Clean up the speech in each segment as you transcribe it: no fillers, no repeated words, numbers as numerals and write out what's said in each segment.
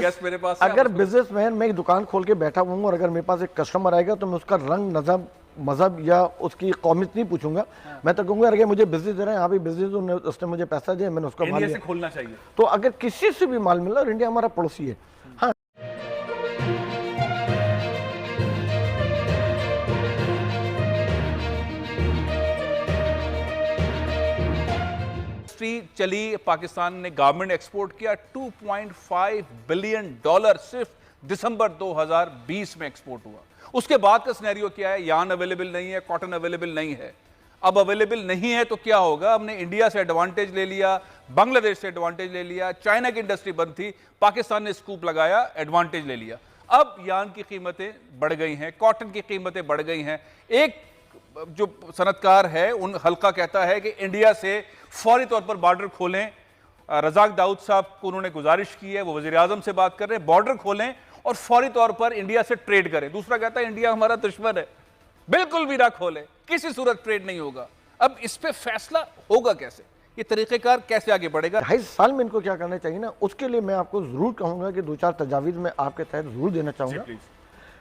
Guest मेरे पास है, अगर बिजनेसमैन मैं एक दुकान खोल के बैठा हूँ और अगर मेरे पास एक कस्टमर आएगा तो मैं उसका रंग, नजब, मजहब या उसकी कौमियत नहीं पूछूंगा। मैं तो कहूंगा अगर मुझे बिजनेस दे रहे हैं, यहाँ भी बिजनेस, उसने मुझे पैसा दिया, मैंने उसका माल इंडिया लिया। से खोलना चाहिए। तो अगर किसी से भी माल मिला और इंडिया हमारा पड़ोसी है, हाँ, चली, पाकिस्तान ने गारमेंट एक्सपोर्ट किया $2.5 बिलियन सिर्फ दिसंबर 2020 में एक्सपोर्ट हुआ। उसके बाद का सिनेरियो क्या है? यार्न अवेलेबल नहीं है, कॉटन अवेलेबल नहीं है। अब अवेलेबल नहीं है तो क्या होगा? हमने इंडिया से एडवांटेज ले लिया, बांग्लादेश से एडवांटेज ले लिया, चाइना की इंडस्ट्री बंद थी, पाकिस्तान ने स्कूप लगाया, एडवांटेज ले लिया। अब यार्न की कीमतें बढ़ गई हैं, कॉटन की कीमतें बढ़ गई हैं। एक जो सनतकार है उन हल्का कहता है कि इंडिया से फौरी तौर पर बॉर्डर खोलें। रजाक दाऊद साहब को उन्होंने गुजारिश की है, वो वज़ीर आज़म से बात कर रहे हैं, बॉर्डर खोलें और फौरी तौर पर इंडिया से ट्रेड करें। दूसरा कहता है इंडिया हमारा दुश्मन है, बिल्कुल भी ना खोले, किसी सूरत ट्रेड नहीं होगा। अब इस पे फैसला होगा कैसे? ये तरीक़ेकार कैसे आगे बढ़ेगा? 2.5 साल में इनको क्या करना चाहिए ना, उसके लिए मैं आपको जरूर कहूंगा कि 2-4 तजावीज़ मैं आपके तहत जरूर देना चाहूंगा।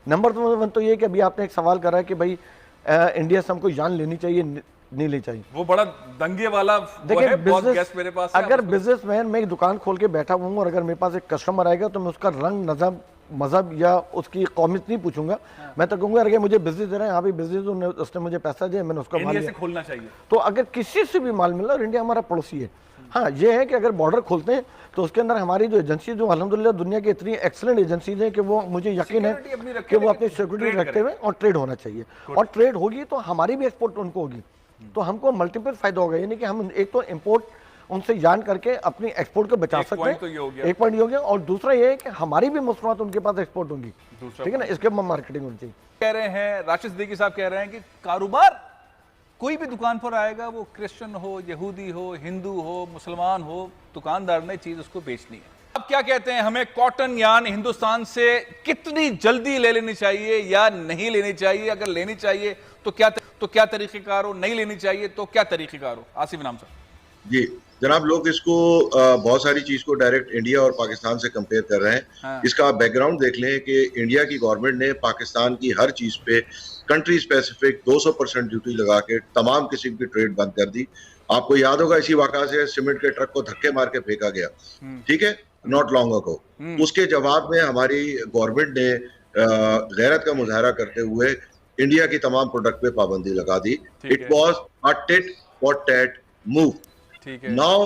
नंबर 1 तो ये कि अभी आपने एक सवाल करा है कि भाई इंडिया से हमको जान लेनी चाहिए, नहीं लेनी चाहिए। वो बड़ा दंगे वाला देखिए, गेस्ट मेरे पास है, अगर बिजनेसमैन मैं एक दुकान खोल के बैठा हूँ और अगर मेरे पास एक कस्टमर आएगा तो मैं उसका रंग, नजब, मजहब या उसकी कौमियत नहीं पूछूंगा। मैं तो कहूंगा अगर मुझे बिजनेस दे रहे हैं, यहाँ भी बिजनेस, उसने मुझे पैसा दिया, मैंने उसका माल लिया। खोलना चाहिए। तो अगर किसी से भी माल मिला और इंडिया हमारा पड़ोसी है, हाँ, ये है कि अगर बॉर्डर खोलते हैं तो उसके अंदर हमारी जो एजेंसी, जो अल्हम्दुलिल्लाह दुनिया की इतनी एक्सीलेंट एजेंसीज हैं कि वो मुझे यकीन है कि वो अपनी सिक्योरिटी रखते हुए और ट्रेड होना चाहिए। और ट्रेड होगी तो हमारी भी एक्सपोर्ट उनको होगी, तो हमको मल्टीपल फायदा होगा। यानी कि हम एक तो इंपोर्ट उनसे जान करके अपनी एक्सपोर्ट को बचा सकते हैं, एक पॉइंट ये हो गया। और दूसरा ये है कि हमारी भी मसनूआत उनके पास एक्सपोर्ट होंगी, ठीक है ना, इसके मार्केटिंग होनी चाहिए। कह रहे हैं राशिद सिद्दीकी साहब कह रहे हैं कि कारोबार कोई भी दुकान पर आएगा, वो क्रिश्चियन हो, यहूदी हो, हिंदू हो, मुसलमान हो, दुकानदार ने चीज उसको बेचनी है। अब क्या कहते हैं, हमें कॉटन यार्न हिंदुस्तान से कितनी जल्दी ले लेनी चाहिए या नहीं लेनी चाहिए? अगर लेनी चाहिए तो क्या तरीक़ेकार हो, नहीं लेनी चाहिए तो क्या तरीक़ेकार हो? आसिफ इनाम साहब। जी जनाब, लोग इसको बहुत सारी चीज को डायरेक्ट इंडिया और पाकिस्तान से कंपेयर कर रहे हैं। हाँ। इसका बैकग्राउंड देख लें कि इंडिया की गवर्नमेंट ने पाकिस्तान की हर चीज पे कंट्री स्पेसिफिक 200% ड्यूटी लगा के तमाम किस्म की ट्रेड बंद कर दी। आपको याद होगा इसी वाक़ा से सीमेंट के ट्रक को धक्के मार के फेंका गया, ठीक है, नॉट लॉन्ग अगो। उसके जवाब में हमारी गवर्नमेंट ने गैरत का मुजाहरा करते हुए इंडिया की तमाम प्रोडक्ट पे पाबंदी लगा दी। It was a tit for tat move. Now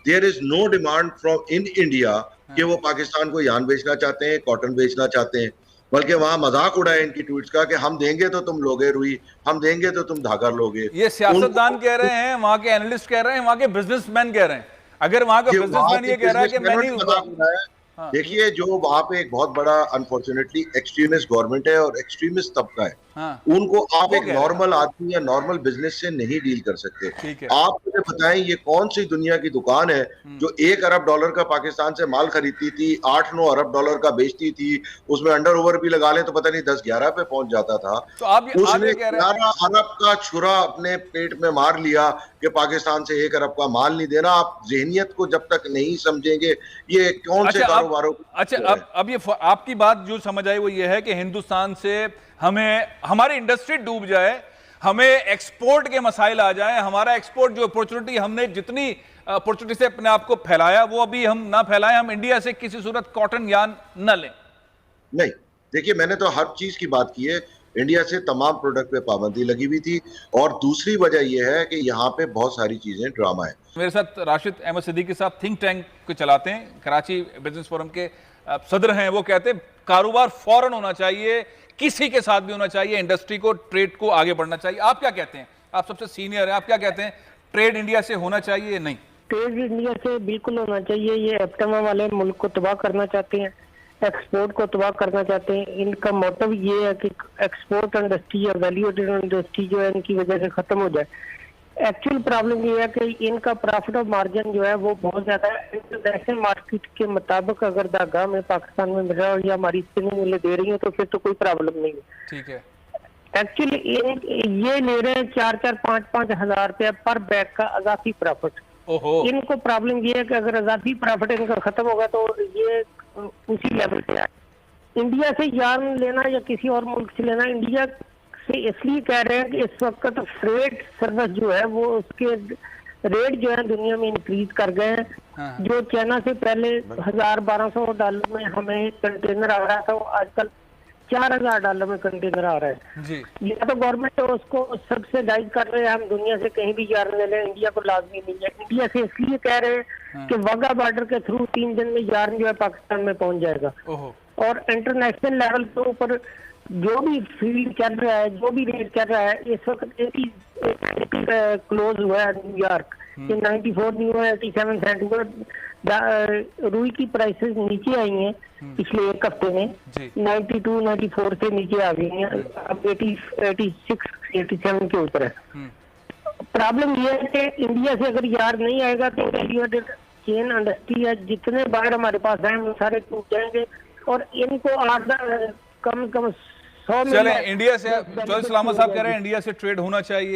there is no demand from in India कि वो पाकिस्तान को यार्न बेचना चाहते हैं, कॉटन बेचना चाहते हैं, बल्कि वहां मजाक उड़ाए इनकी ट्वीट्स का कि हम देंगे तो तुम लोगे रुई, हम देंगे तो तुम धागा लोगे। ये सियासतदान कह रहे हैं, वहां के एनालिस्ट कह रहे हैं, वहां के बिजनेसमैन कह रहे हैं। अगर वहां का बिजनेसमैन ये कह रहा है कि मैं नहीं, देखिए जो वहां पे एक बहुत बड़ा अनफॉर्चुनेटली एक्सट्रीमिस्ट गवर्नमेंट है और एक्सट्रीमिस्ट तबका है, उनको आप एक नॉर्मल आदमी या नॉर्मल बिजनेस से नहीं डील कर सकते। आप मुझे बताएं ये कौन सी दुनिया की दुकान है जो $1 अरब का पाकिस्तान से माल खरीदती थी, $8-9 अरब का बेचती थी, उसमें अंडर ओवर भी लगा ले तो पता नहीं 10-11 पे पहुंच जाता था। तो आप उसने 11 अरब का छुरा अपने पेट में मार लिया कि पाकिस्तान से 1 अरब का माल नहीं देना। आप जहनियत को जब तक नहीं समझेंगे ये कौन से कारोबारों। अच्छा, अब ये आपकी बात जो समझ आई वो ये है कि हिंदुस्तान से हमें हमारी इंडस्ट्री डूब जाए, हमें एक्सपोर्ट के मसाइल आ जाए, हमारा एक्सपोर्ट जो अपॉर्चुनिटी हमने जितनी अपॉर्चुनिटी से अपने आप को फैलाया वो अभी हम ना फैलाएं, हम इंडिया से किसी सूरत कॉटन यार्न न लें। नहीं, देखिए मैंने तो हर चीज की बात की है। इंडिया से तमाम प्रोडक्ट पे पाबंदी लगी हुई थी और दूसरी वजह यह है कि यहाँ पे बहुत सारी चीजें ड्रामा है। मेरे साथ राशिद अहमद सिद्दीकी साहब थिंक टैंक को चलाते हैं, कराची बिजनेस फोरम के सदर हैं। वो कहते हैं कारोबार फौरन होना चाहिए, किसी के साथ भी होना चाहिए, इंडस्ट्री को, ट्रेड को आगे बढ़ना चाहिए। आप क्या कहते हैं? आप सबसे सीनियर हैं, आप क्या कहते हैं, ट्रेड इंडिया से होना चाहिए या नहीं? ट्रेड इंडिया से बिल्कुल होना चाहिए। ये एप्टमा वाले मुल्क को तबाह करना चाहते हैं, एक्सपोर्ट को तबाह करना चाहते हैं। इनका मोटिव ये है कि एक्सपोर्ट इंडस्ट्री या वैल्यू एडेड इंडस्ट्री जो है इनकी वजह से खत्म हो जाए। एक्चुअल प्रॉब्लम ये है कि इनका प्रॉफिट और मार्जिन जो है वो बहुत ज्यादा है। इंटरनेशनल मार्केट के मुताबिक अगर धागा में पाकिस्तान में मिल रहा है या हमारी स्पिनिंग मिलें दे रही है तो फिर तो कोई प्रॉब्लम नहीं है। ठीक है। एक्चुअली ये ले रहे हैं 4-4, 5-5 हजार रुपया पर बैग का अजाफी प्रॉफिट। इनको प्रॉब्लम ये है कि अगर अजाफी प्रॉफिट इनका खत्म होगा तो ये उसी लेवल पे है। इंडिया से यार्न लेना या किसी और मुल्क से लेना, इंडिया से इसलिए कह रहे हैं कि इस वक्त फ्रेट सर्विस जो है वो उसके रेट जो है दुनिया में इंक्रीज कर गए हैं। हाँ। जो चाइना से पहले $1,000-1,200 में हमें कंटेनर आ रहा था, वो आजकल $4,000 में कंटेनर आ रहा है जी। या तो गवर्नमेंट उसको सब्सिडाइज कर रहे हैं, हम दुनिया से कहीं भी यार्न ले लें, इंडिया को लाजमी नहीं है। इंडिया से इसलिए कह रहे हैं कि वाघा बॉर्डर के थ्रू 3 दिन में यार्न जो है पाकिस्तान में पहुंच जाएगा। ओहो। और इंटरनेशनल लेवल के ऊपर जो भी फील्ड चल रहा है, जो भी रेट चल रहा है, इस वक्त 80 क्लोज हुआ है न्यूयॉर्क, ये 94 नहीं हुआ, 87 सेंट हुआ। रुई की प्राइसेस नीचे आई हैं पिछले एक हफ्ते में, 92, 94 से नीचे आ गई हैं, अब 86, 87 के ऊपर है। प्रॉब्लम ये है कि इंडिया से अगर यार नहीं आएगा तो वैल्यूएडेड चेन इंडस्ट्री है, जितने बाहर हमारे पास हैं वो सारे टूट जाएंगे और इनको कम 100 चले इंडिया से, सलामत साहब कह रहे हैं इंडिया से ट्रेड होना चाहिए।